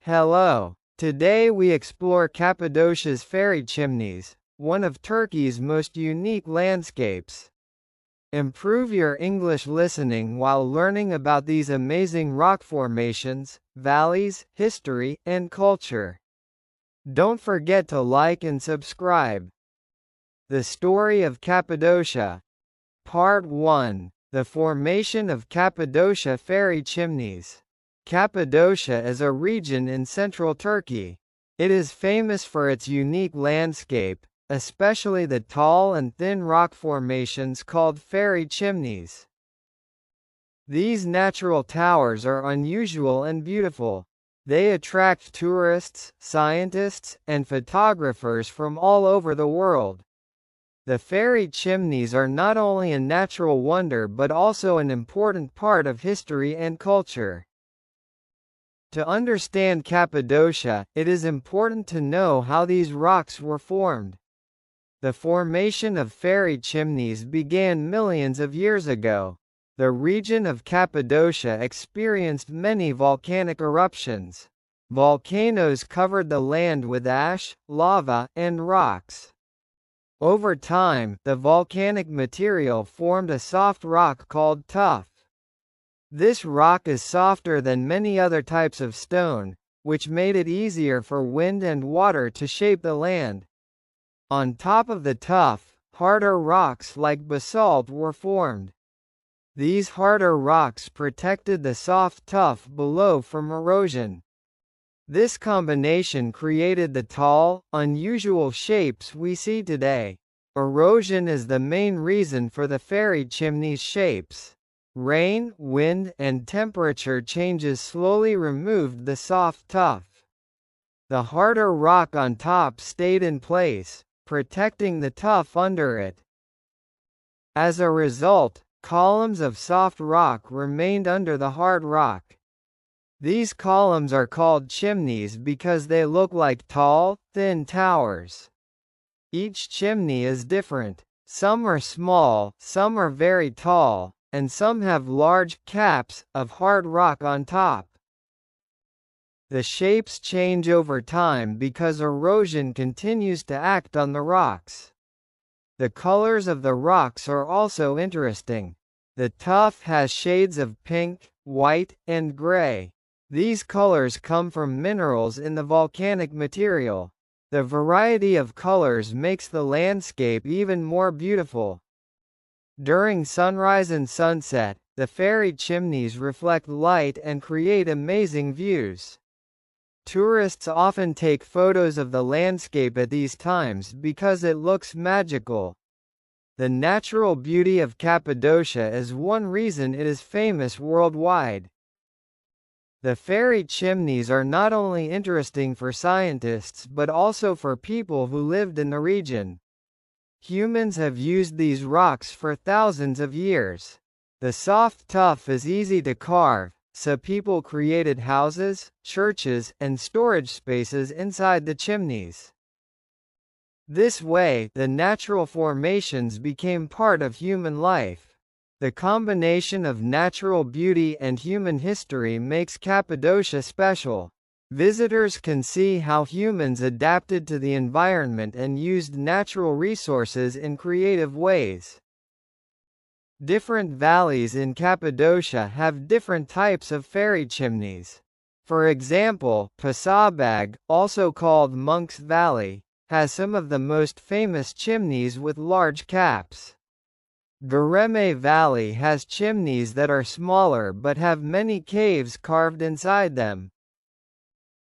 Hello. Today we explore Cappadocia's fairy chimneys, one of Turkey's most unique landscapes. Improve your English listening while learning about these amazing rock formations, valleys, history, and culture. Don't forget to like and subscribe. The Story of Cappadocia. Part 1. The Formation of Cappadocia Fairy Chimneys. Cappadocia is a region in central Turkey. It is famous for its unique landscape, especially the tall and thin rock formations called fairy chimneys. These natural towers are unusual and beautiful. They attract tourists, scientists, and photographers from all over the world. The fairy chimneys are not only a natural wonder but also an important part of history and culture. To understand Cappadocia, it is important to know how these rocks were formed. The formation of fairy chimneys began millions of years ago. The region of Cappadocia experienced many volcanic eruptions. Volcanoes covered the land with ash, lava, and rocks. Over time, the volcanic material formed a soft rock called tuff. This rock is softer than many other types of stone, which made it easier for wind and water to shape the land. On top of the tuff, harder rocks like basalt were formed. These harder rocks protected the soft tuff below from erosion. This combination created the tall, unusual shapes we see today. Erosion is the main reason for the fairy chimney's shapes. Rain, wind, and temperature changes slowly removed the soft tuff. The harder rock on top stayed in place, protecting the tuff under it. As a result, columns of soft rock remained under the hard rock. These columns are called chimneys because they look like tall, thin towers. Each chimney is different. Some are small, some are very tall, and some have large caps of hard rock on top. The shapes change over time because erosion continues to act on the rocks. The colors of the rocks are also interesting. The tuff has shades of pink, white, and gray. These colors come from minerals in the volcanic material. The variety of colors makes the landscape even more beautiful. During sunrise and sunset, the fairy chimneys reflect light and create amazing views. Tourists often take photos of the landscape at these times because it looks magical. The natural beauty of Cappadocia is one reason it is famous worldwide. The fairy chimneys are not only interesting for scientists but also for people who lived in the region. Humans have used these rocks for thousands of years. The soft tuff is easy to carve, so people created houses, churches, and storage spaces inside the chimneys. This way, the natural formations became part of human life. The combination of natural beauty and human history makes Cappadocia special. Visitors can see how humans adapted to the environment and used natural resources in creative ways. Different valleys in Cappadocia have different types of fairy chimneys. For example, Pasabag, also called Monk's Valley, has some of the most famous chimneys with large caps. Göreme Valley has chimneys that are smaller but have many caves carved inside them.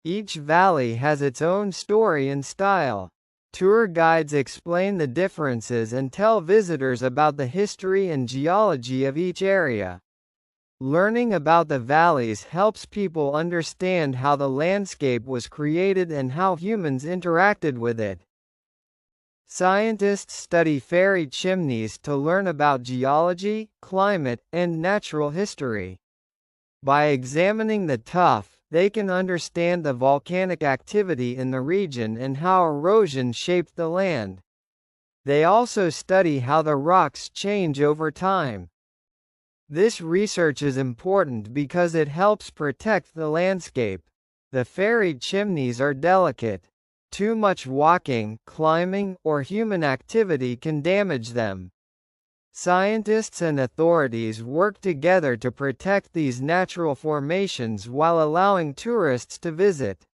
Each valley has its own story and style. Tour guides explain the differences and tell visitors about the history and geology of each area. Learning about the valleys helps people understand how the landscape was created and how humans interacted with it. Scientists study fairy chimneys to learn about geology, climate, and natural history. By examining the tuff, they can understand the volcanic activity in the region and how erosion shaped the land. They also study how the rocks change over time. This research is important because it helps protect the landscape. The fairy chimneys are delicate. Too much walking, climbing, or human activity can damage them. Scientists and authorities work together to protect these natural formations while allowing tourists to visit.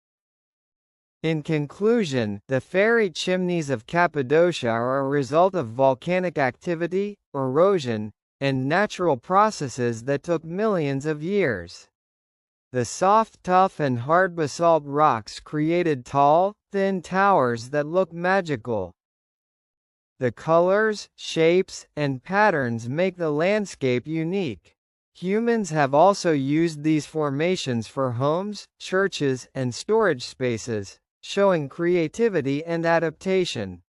In conclusion, the fairy chimneys of Cappadocia are a result of volcanic activity, erosion, and natural processes that took millions of years. The soft, tough and hard basalt rocks created tall, thin towers that look magical. The colors, shapes, and patterns make the landscape unique. Humans have also used these formations for homes, churches, and storage spaces, showing creativity and adaptation.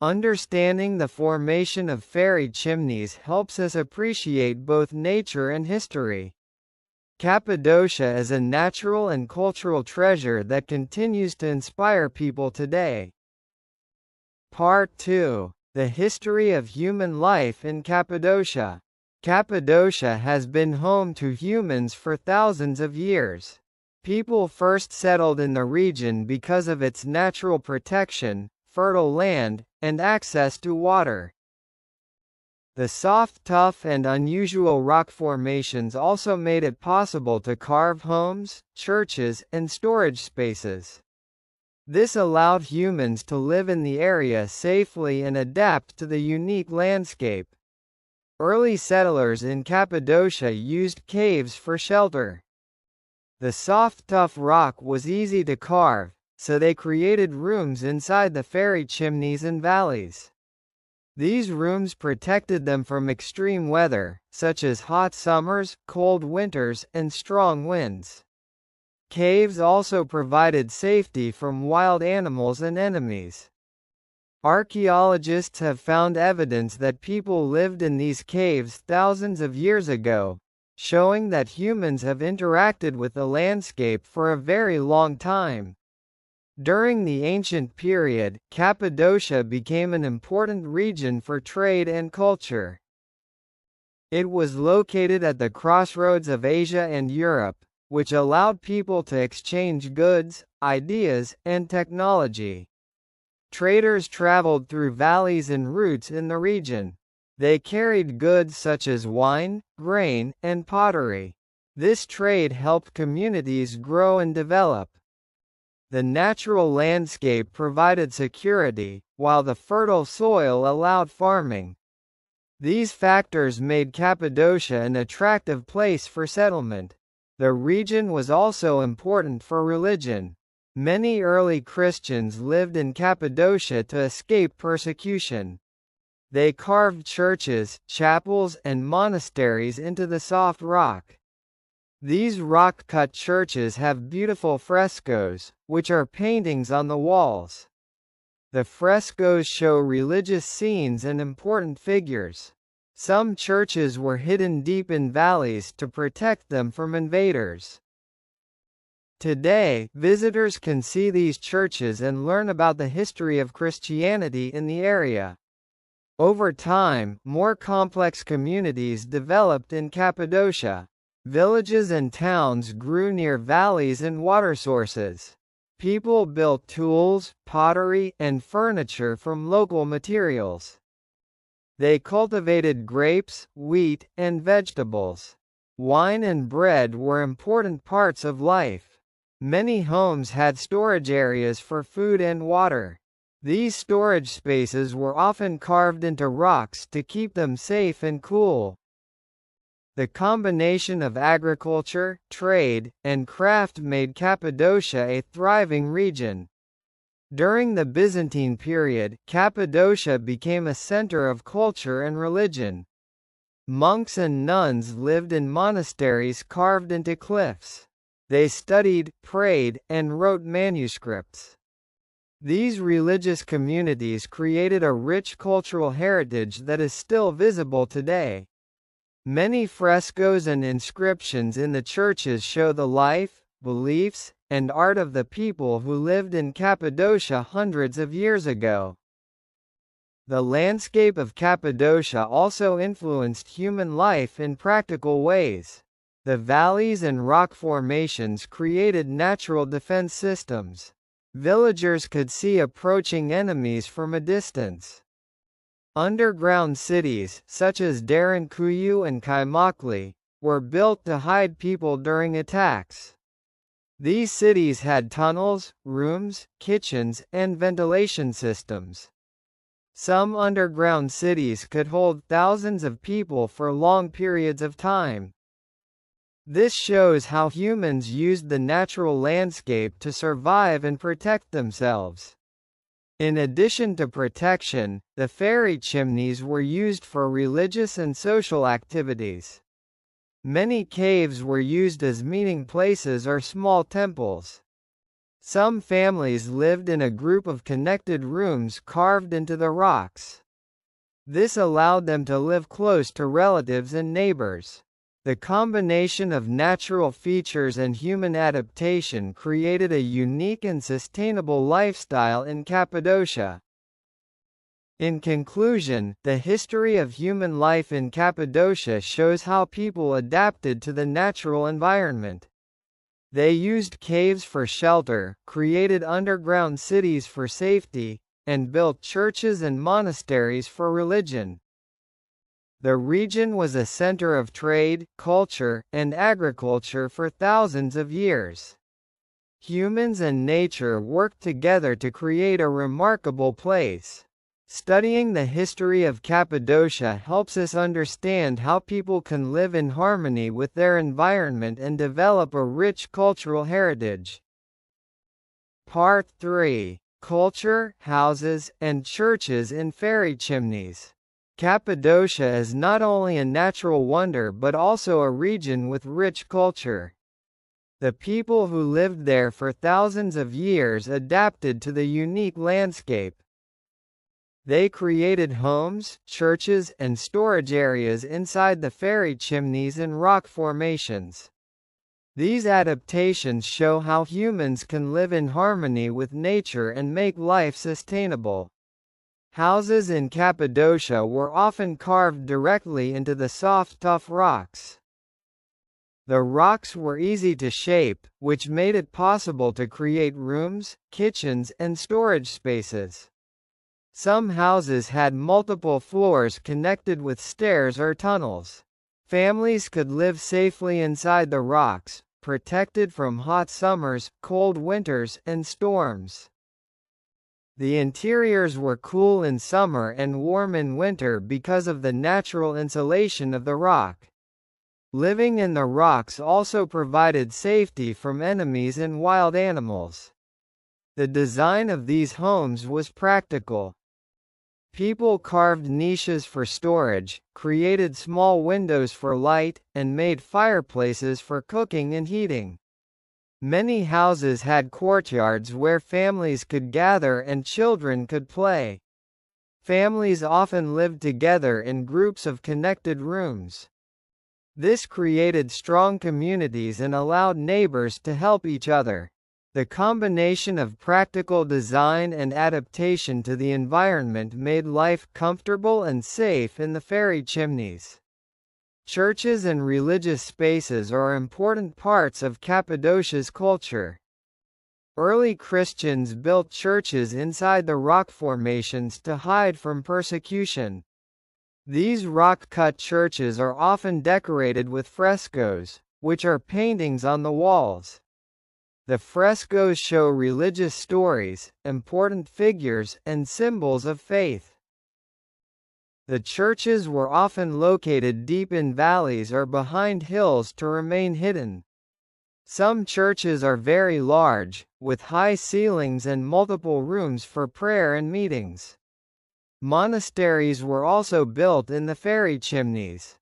Understanding the formation of fairy chimneys helps us appreciate both nature and history. Cappadocia is a natural and cultural treasure that continues to inspire people today. Part 2. The history of human life in Cappadocia. Cappadocia has been home to humans for thousands of years. People first settled in the region because of its natural protection, fertile land, and access to water. The soft, tough, and unusual rock formations also made it possible to carve homes, churches, and storage spaces. This allowed humans to live in the area safely and adapt to the unique landscape. Early settlers in Cappadocia used caves for shelter. The soft, tough rock was easy to carve, so they created rooms inside the fairy chimneys and valleys. These rooms protected them from extreme weather, such as hot summers, cold winters, and strong winds. Caves also provided safety from wild animals and enemies. Archaeologists have found evidence that people lived in these caves thousands of years ago, showing that humans have interacted with the landscape for a very long time. During the ancient period, Cappadocia became an important region for trade and culture. It was located at the crossroads of Asia and Europe, which allowed people to exchange goods, ideas, and technology. Traders traveled through valleys and routes in the region. They carried goods such as wine, grain, and pottery. This trade helped communities grow and develop. The natural landscape provided security, while the fertile soil allowed farming. These factors made Cappadocia an attractive place for settlement. The region was also important for religion. Many early Christians lived in Cappadocia to escape persecution. They carved churches, chapels, and monasteries into the soft rock. These rock-cut churches have beautiful frescoes, which are paintings on the walls. The frescoes show religious scenes and important figures. Some churches were hidden deep in valleys to protect them from invaders. Today, visitors can see these churches and learn about the history of Christianity in the area. Over time, more complex communities developed in Cappadocia. Villages and towns grew near valleys and water sources. People built tools, pottery, and furniture from local materials. They cultivated grapes, wheat, and vegetables. Wine and bread were important parts of life. Many homes had storage areas for food and water. These storage spaces were often carved into rocks to keep them safe and cool. The combination of agriculture, trade, and craft made Cappadocia a thriving region. During the Byzantine period, Cappadocia became a center of culture and religion. Monks and nuns lived in monasteries carved into cliffs. They studied, prayed, and wrote manuscripts. These religious communities created a rich cultural heritage that is still visible today. Many frescoes and inscriptions in the churches show the life, beliefs, and art of the people who lived in Cappadocia hundreds of years ago. The landscape of Cappadocia also influenced human life in practical ways. The valleys and rock formations created natural defense systems. Villagers could see approaching enemies from a distance. Underground cities, such as Derinkuyu and Kaimakli, were built to hide people during attacks. These cities had tunnels, rooms, kitchens, and ventilation systems. Some underground cities could hold thousands of people for long periods of time. This shows how humans used the natural landscape to survive and protect themselves. In addition to protection, the fairy chimneys were used for religious and social activities. Many caves were used as meeting places or small temples. Some families lived in a group of connected rooms carved into the rocks. This allowed them to live close to relatives and neighbors. The combination of natural features and human adaptation created a unique and sustainable lifestyle in Cappadocia. In conclusion, the history of human life in Cappadocia shows how people adapted to the natural environment. They used caves for shelter, created underground cities for safety, and built churches and monasteries for religion. The region was a center of trade, culture, and agriculture for thousands of years. Humans and nature worked together to create a remarkable place. Studying the history of Cappadocia helps us understand how people can live in harmony with their environment and develop a rich cultural heritage. Part 3. Culture, Houses, and Churches in Fairy Chimneys. Cappadocia is not only a natural wonder but also a region with rich culture. The people who lived there for thousands of years adapted to the unique landscape. They created homes, churches, and storage areas inside the fairy chimneys and rock formations. These adaptations show how humans can live in harmony with nature and make life sustainable. Houses in Cappadocia were often carved directly into the soft, tough rocks. The rocks were easy to shape, which made it possible to create rooms, kitchens, and storage spaces. Some houses had multiple floors connected with stairs or tunnels. Families could live safely inside the rocks, protected from hot summers, cold winters, and storms. The interiors were cool in summer and warm in winter because of the natural insulation of the rock. Living in the rocks also provided safety from enemies and wild animals. The design of these homes was practical. People carved niches for storage, created small windows for light, and made fireplaces for cooking and heating. Many houses had courtyards where families could gather and children could play. Families often lived together in groups of connected rooms. This created strong communities and allowed neighbors to help each other. The combination of practical design and adaptation to the environment made life comfortable and safe in the fairy chimneys. Churches and religious spaces are important parts of Cappadocia's culture. Early Christians built churches inside the rock formations to hide from persecution. These rock-cut churches are often decorated with frescoes, which are paintings on the walls. The frescoes show religious stories, important figures, and symbols of faith. The churches were often located deep in valleys or behind hills to remain hidden. Some churches are very large, with high ceilings and multiple rooms for prayer and meetings. Monasteries were also built in the fairy chimneys.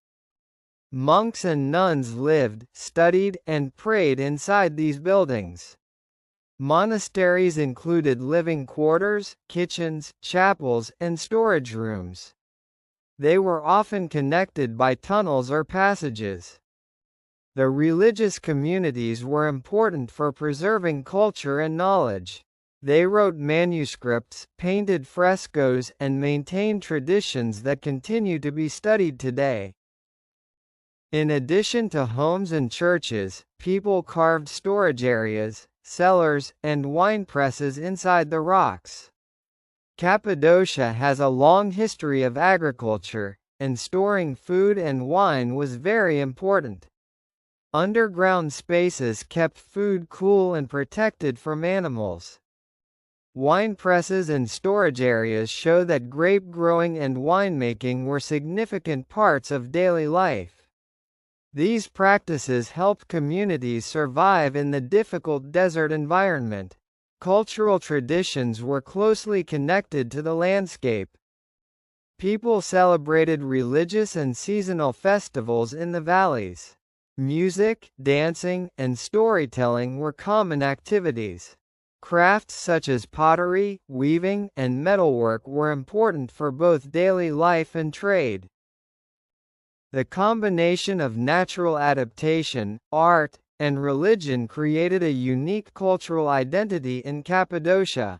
Monks and nuns lived, studied, and prayed inside these buildings. Monasteries included living quarters, kitchens, chapels, and storage rooms. They were often connected by tunnels or passages. The religious communities were important for preserving culture and knowledge. They wrote manuscripts, painted frescoes, and maintained traditions that continue to be studied today. In addition to homes and churches, people carved storage areas, cellars, and wine presses inside the rocks. Cappadocia has a long history of agriculture, and storing food and wine was very important. Underground spaces kept food cool and protected from animals. Wine presses and storage areas show that grape growing and winemaking were significant parts of daily life. These practices helped communities survive in the difficult desert environment. Cultural traditions were closely connected to the landscape. People celebrated religious and seasonal festivals in the valleys. Music, dancing, and storytelling were common activities. Crafts such as pottery, weaving, and metalwork were important for both daily life and trade. The combination of natural adaptation, art, and religion created a unique cultural identity in Cappadocia.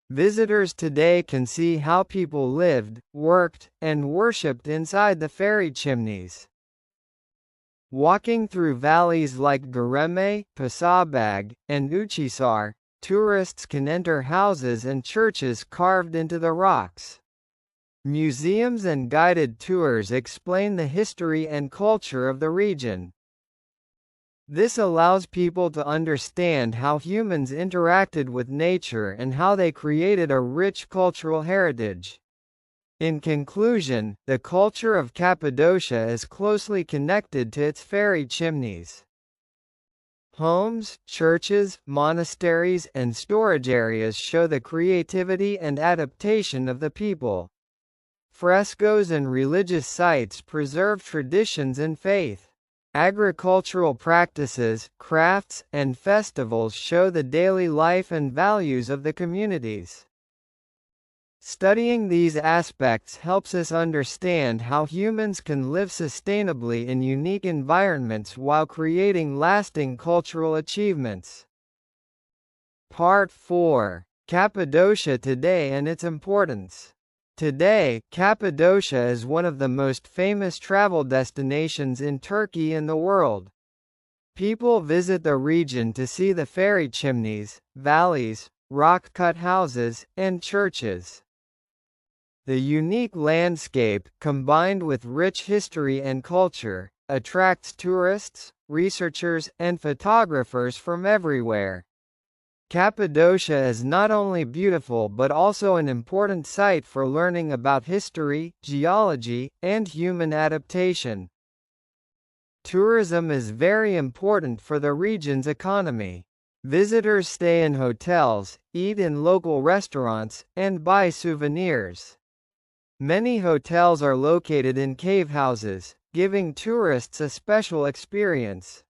Visitors today can see how people lived, worked, and worshipped inside the fairy chimneys. Walking through valleys like Göreme, Pasabag, and Uchisar, tourists can enter houses and churches carved into the rocks. Museums and guided tours explain the history and culture of the region. This allows people to understand how humans interacted with nature and how they created a rich cultural heritage. In conclusion, the culture of Cappadocia is closely connected to its fairy chimneys. Homes, churches, monasteries, and storage areas show the creativity and adaptation of the people. Frescoes and religious sites preserve traditions and faith. Agricultural practices, crafts, and festivals show the daily life and values of the communities. Studying these aspects helps us understand how humans can live sustainably in unique environments while creating lasting cultural achievements. Part 4. Cappadocia today and its importance. Today, Cappadocia is one of the most famous travel destinations in Turkey and the world. People visit the region to see the fairy chimneys, valleys, rock-cut houses, and churches. The unique landscape, combined with rich history and culture, attracts tourists, researchers, and photographers from everywhere. Cappadocia is not only beautiful but also an important site for learning about history, geology, and human adaptation. Tourism is very important for the region's economy. Visitors stay in hotels, eat in local restaurants, and buy souvenirs. Many hotels are located in cave houses, giving tourists a special experience.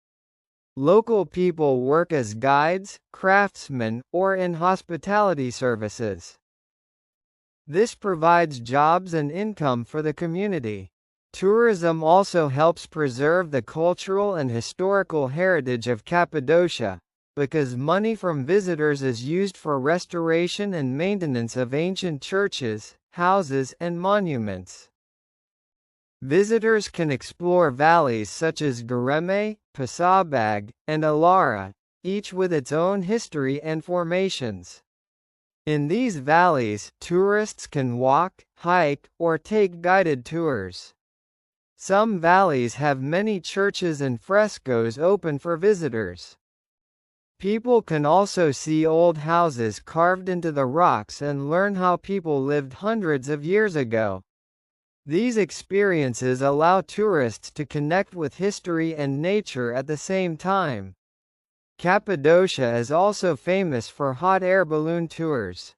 Local people work as guides, craftsmen, or in hospitality services. This provides jobs and income for the community. Tourism also helps preserve the cultural and historical heritage of Cappadocia, because money from visitors is used for restoration and maintenance of ancient churches, houses, and monuments. Visitors can explore valleys such as Göreme, Pasabag, and Alara, each with its own history and formations. In these valleys, tourists can walk, hike, or take guided tours. Some valleys have many churches and frescoes open for visitors. People can also see old houses carved into the rocks and learn how people lived hundreds of years ago. These experiences allow tourists to connect with history and nature at the same time. Cappadocia is also famous for hot air balloon tours.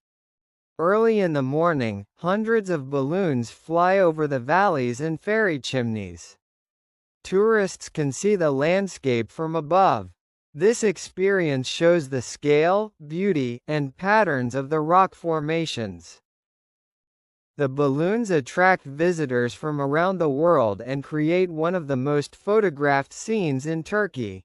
Early in the morning, hundreds of balloons fly over the valleys and fairy chimneys. Tourists can see the landscape from above. This experience shows the scale, beauty, and patterns of the rock formations. The balloons attract visitors from around the world and create one of the most photographed scenes in Turkey.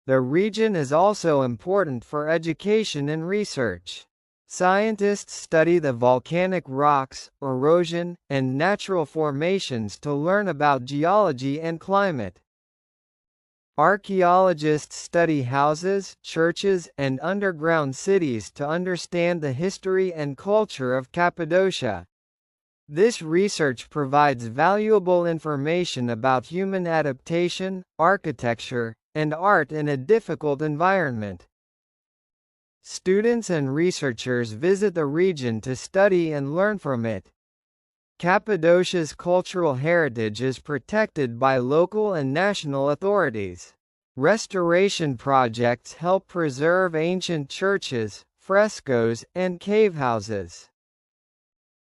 The region is also important for education and research. Scientists study the volcanic rocks, erosion, and natural formations to learn about geology and climate. Archaeologists study houses, churches, and underground cities to understand the history and culture of Cappadocia. This research provides valuable information about human adaptation, architecture, and art in a difficult environment. Students and researchers visit the region to study and learn from it. Cappadocia's cultural heritage is protected by local and national authorities. Restoration projects help preserve ancient churches, frescoes, and cave houses.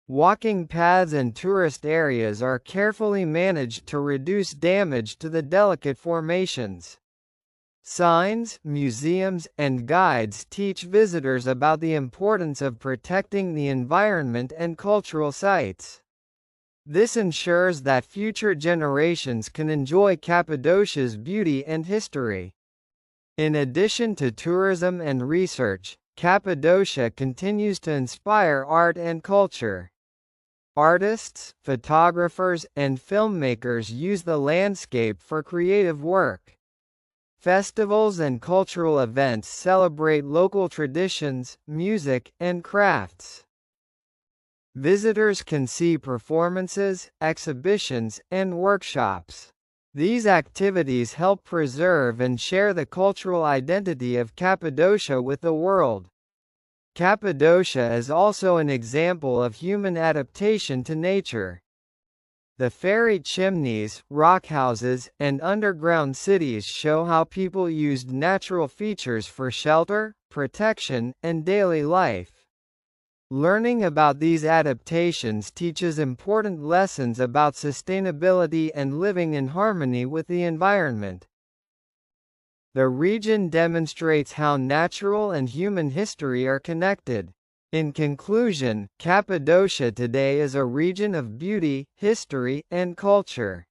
Walking paths and tourist areas are carefully managed to reduce damage to the delicate formations. Signs, museums, and guides teach visitors about the importance of protecting the environment and cultural sites. This ensures that future generations can enjoy Cappadocia's beauty and history. In addition to tourism and research, Cappadocia continues to inspire art and culture. Artists, photographers, and filmmakers use the landscape for creative work. Festivals and cultural events celebrate local traditions, music, and crafts. Visitors can see performances, exhibitions, and workshops. These activities help preserve and share the cultural identity of Cappadocia with the world. Cappadocia is also an example of human adaptation to nature. The fairy chimneys, rockhouses, and underground cities show how people used natural features for shelter, protection, and daily life. Learning about these adaptations teaches important lessons about sustainability and living in harmony with the environment. The region demonstrates how natural and human history are connected. In conclusion, Cappadocia today is a region of beauty, history, and culture.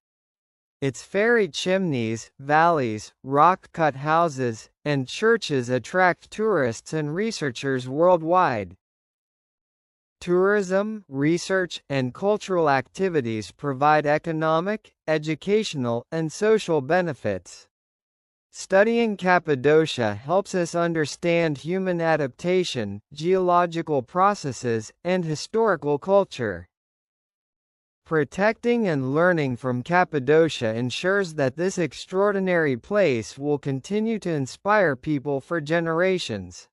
Its fairy chimneys, valleys, rock-cut houses, and churches attract tourists and researchers worldwide. Tourism, research, and cultural activities provide economic, educational, and social benefits. Studying Cappadocia helps us understand human adaptation, geological processes, and historical culture. Protecting and learning from Cappadocia ensures that this extraordinary place will continue to inspire people for generations.